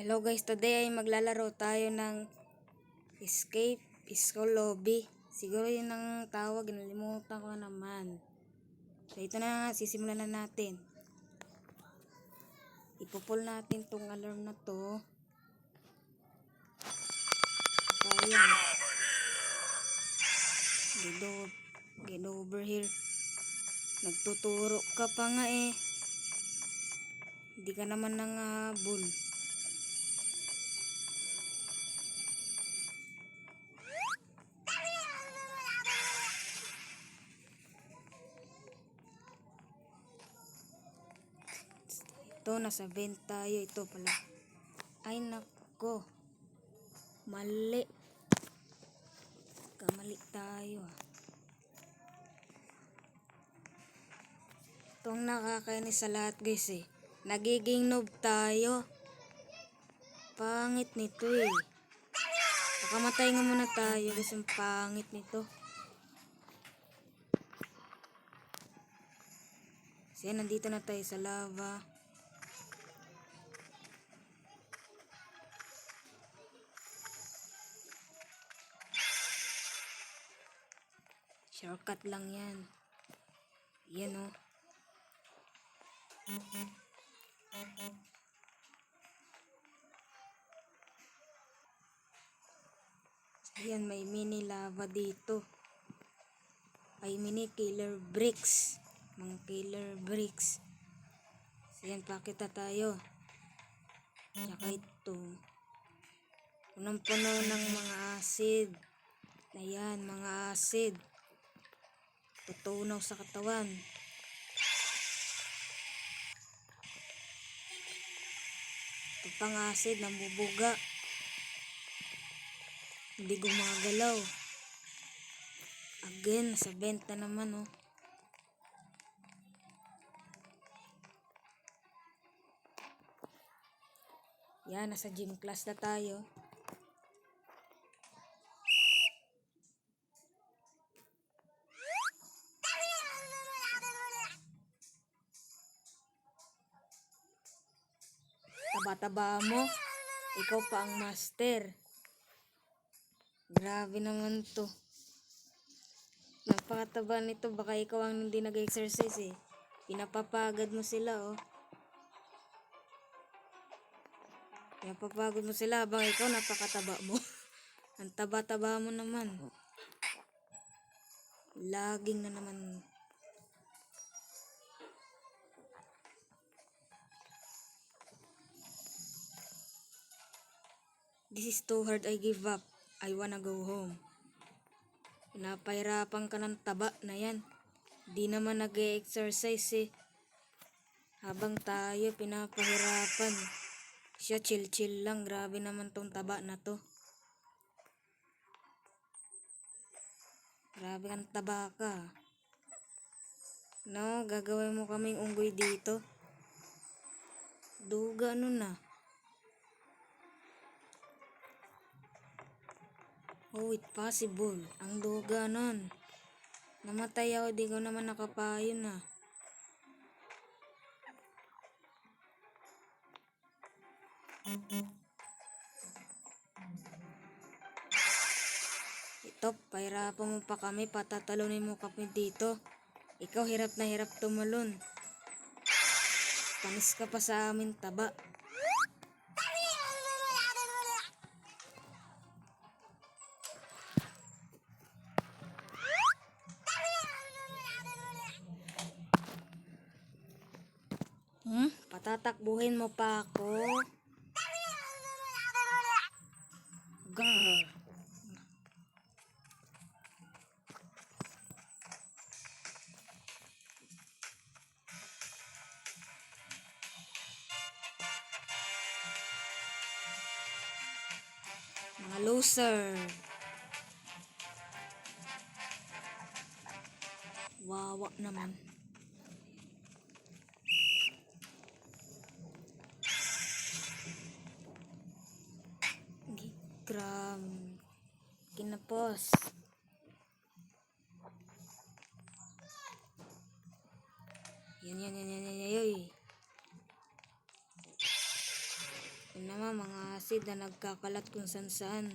Hello guys, today ay maglalaro tayo ng Escape School Lobby. Siguro yun ang tawag, nalimutan ko naman. So ito na nga, sisimulan na natin. Ipupul natin tong alarm na to. Ayan. Get over here. Nagtuturo ka pa nga eh. Hindi ka naman nangahabol. Ito, nasa vent tayo. Ito pala. Ay nako. Mali. Kamali tayo ah. Itong nakakainis sa lahat guys eh. Nagiging noob tayo. Pangit nito eh. Pakamatay nga muna tayo guys. Ang pangit nito. Kasi nandito na tayo sa lava. Shortcut lang yan. Yan o. Ayan, may mini lava dito. Ay mini killer bricks. Mga killer bricks. So yan, pakita tayo. Tsaka ito. Punong-puno ng mga acid. Ayan, mga acid. Tutunaw sa katawan. Ito pang acid, nambubuga. Hindi gumagalaw. Again, sa vent na naman oh. Yan, nasa gym class na tayo. Taba-taba mo. Ikaw pa ang master. Grabe naman to. Napakataba nito. Baka ikaw ang hindi nag-exercise eh. Pinapapagod mo sila oh. Pinapapagod mo sila habang ikaw napakataba mo. Ang taba-taba mo naman. Laging na naman. This is too hard, I give up. I wanna go home. Pinapahirapan ka ng taba na yan. Di naman nag-e-exercise eh. Habang tayo pinapahirapan. Siya chill-chill lang. Grabe naman tong taba na to. Grabe kang taba ka. No, gagawin mo kaming unggoy dito. Duga ano na. Oh, it's possible. Ang duga nun. Namatay ako, di ko naman nakapayon na. Ito, pahirapan mo pa kami, patatalunin mo kami dito. Ikaw hirap na hirap tumalon. Panis ka pa sa amin, taba. Patatakbuhin mo pa ako. Grr. Mga loser. Wawa naman. Gram. Kinapos. Yan. naman mga acid na nagkakalat kung saan.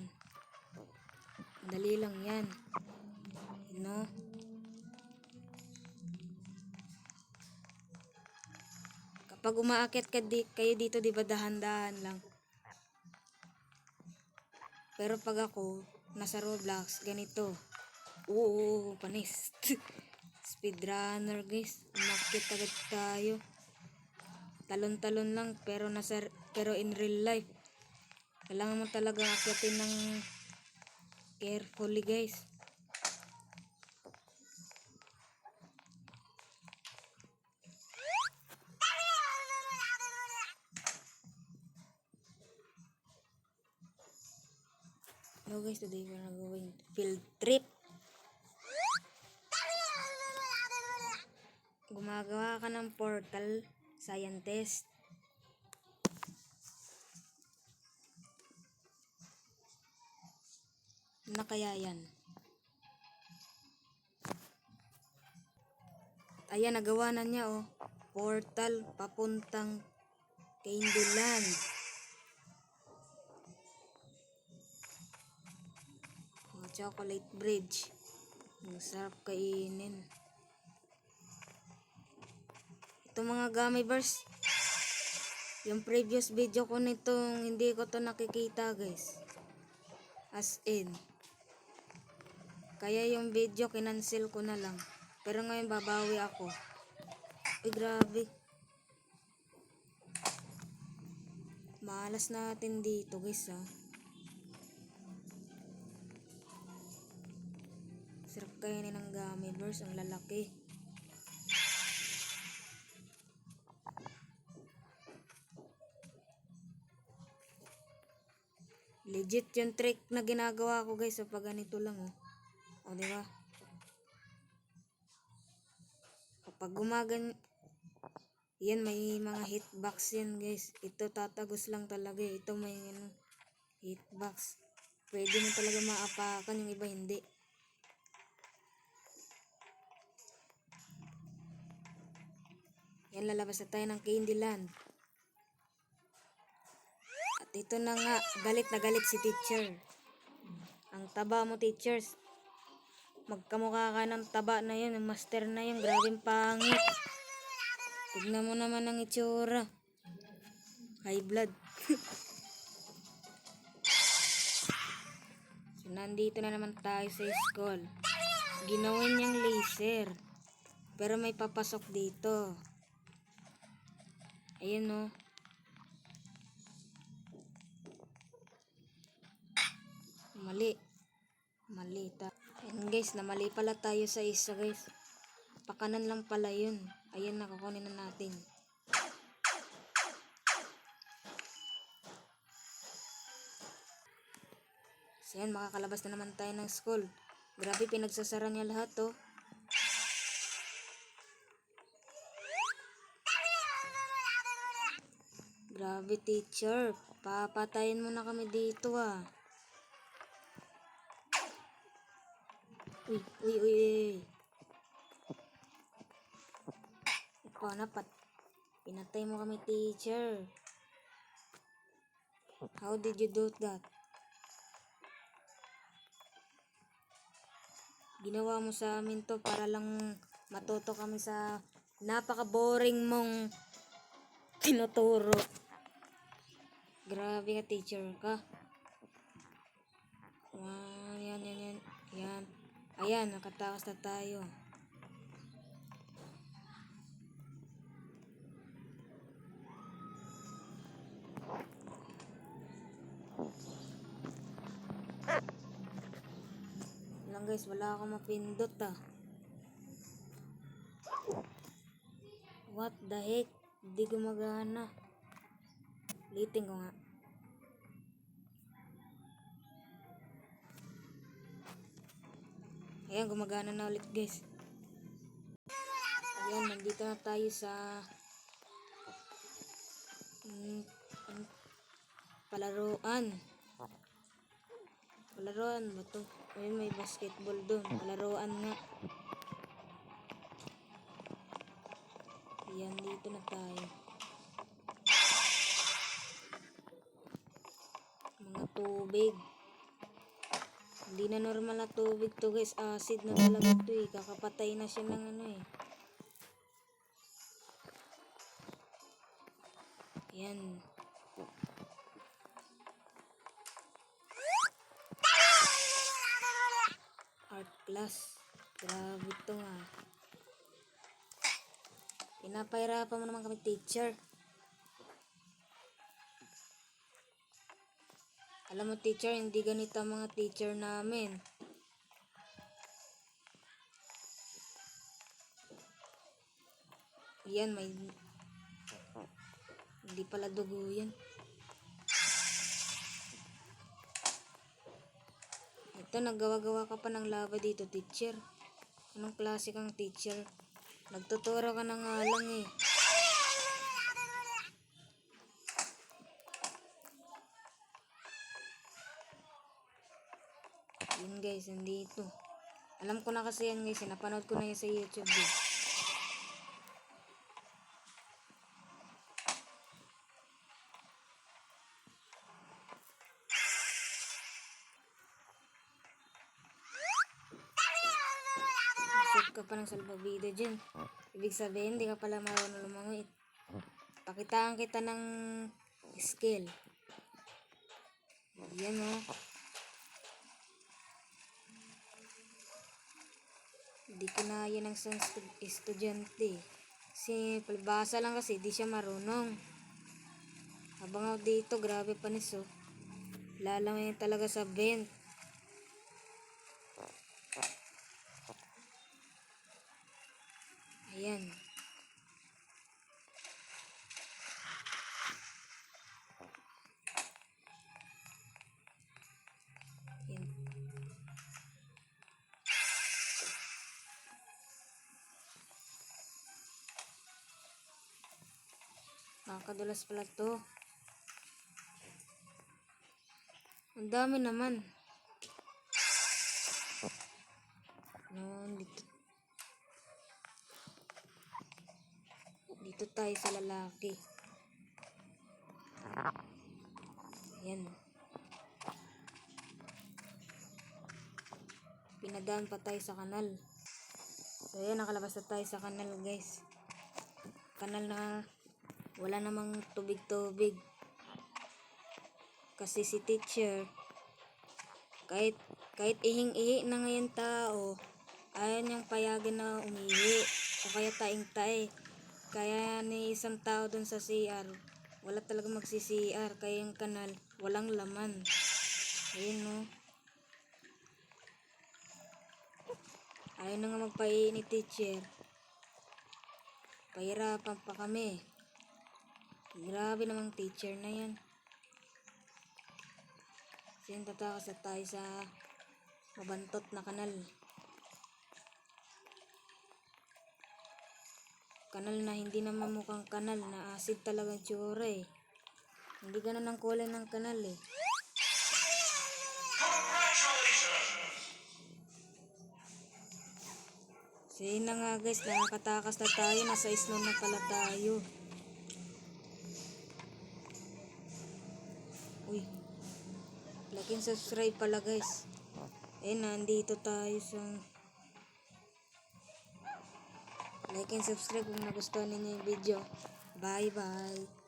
Dali lang yan. No? Kapag umaakyat kayo dito, di ba dahan-dahan lang. Pero pag ako, nasa Roblox, ganito. Oo, panis. Speedrunner guys. Umakyat agad tayo. Talon-talon lang pero in real life kailangan mo talagang akyatin ng carefully guys. Hello guys, today we're going field trip. Gumagawa ka ng portal, scientist. Na kaya yan? Ayan, nagawa na niya oh. Portal papuntang Candyland. Mga chocolate bridge. Ang sarap kainin. Ito mga gummy bears. Yung previous video ko nitong hindi ko to nakikita guys. As in. Kaya yung video kinancel ko na lang. Pero ngayon babawi ako. Ay grabe. Malas natin dito guys ha. Sarap kainin ng gummy bears. Ang lalaki. Legit yung trick na ginagawa ko guys. So pag ganito lang oh. O diba? Kapag yan may mga hitbox yan guys. Ito tatagos lang talaga. Ito may hitbox. Pwede mo talaga maapakan, yung iba hindi. Yan, lalabas na tayo ng Candyland. At ito na nga, galit na galit si teacher. Ang taba mo teachers. Magkamukha ka ng taba na yun. Yung master na yun. Grabing pangit. Tignan mo naman ang itsura. High blood. So, nandito na naman tayo sa school. Ginawan niyang laser. Pero may papasok dito. Ayan o. Mali. Ayan guys, namali pala tayo sa isa guys. Pakanan lang pala yun. Ayan, nakakunin na natin. So yan, makakalabas na naman tayo ng school. Grabe, pinagsasara niya lahat oh. Grabe teacher, papatayin mo na kami dito ah. Uy. Ikaw na pinatay mo kami teacher. How did you do that? Ginawa mo sa amin to para lang matuto kami sa napaka-boring mong tinuturo. Grabe ka teacher ka. Yan. Ayan, nakatakas na tayo. Lang guys, wala akong mapindot ah. What the heck? Hindi gumagana. Liting ko nga. Ayan, gumagana na ulit guys. Ayan, nandito na tayo sa palaruan ba to? Ayun, may basketball doon. Palaruan nga. Ayan, dito na tayo. tubig. Hindi na normal na tubig to guys. Acid na talaga to eh. Kakapatay na siya ng ano eh. Yan. Art class. Grabe to nga. Pinapahirapan mo naman kami teacher. Alam mo teacher, hindi ganito ang mga teacher namin. Yan, may... Hindi pala dugo yan. Ito, naggawa-gawa ka pa ng lava dito, teacher. Anong klase kang teacher? Nagtuturo ka na nga lang eh. Yun guys, nandito. Alam ko na kasi yan guys, napanood ko na yan sa YouTube eh. Set ka pa ng salbabida dyan. Ibig sabihin, di ka pala marunong lumangoy. Pakitaan kita ng skill. Yan o. Hindi kinaya ng isang estudyante. Kasi palibasa lang kasi di siya marunong. Habang ako dito, grabe panis o. Lalangoy talaga sa vent. Ayan. Ayan. Nakakadulas pala to. Ang dami naman. Dito tayo sa lalaki. Ayan. Pinadaan pa tayo sa kanal. So ayan, nakalabas na tayo sa kanal guys. Kanal na wala namang tubig-tubig. Kasi si teacher, kahit ihing-ihi na ngayon tao, ayaw niyang payagan na umihi. O kaya taing-tae. Kaya ni isang tao dun sa CR, wala talaga magsi-CR. Kaya yung kanal, walang laman. Ayun no. Ayaw na nga magpaihi ni teacher. Pahirapan pa kami. Grabe namang teacher na yan. Kasi tatakas na tayo sa mabantot na kanal. Kanal na hindi naman mukhang kanal, na acid talagang tsura eh. Hindi ganun ang kulay ng kanal eh. Sige na nga guys, nakakatakas na tayo, nasa snow na pala tayo. Uy, like and subscribe pala guys. Nandito tayo sa... Like and subscribe kung nagustuhan ninyo yung video. Bye bye.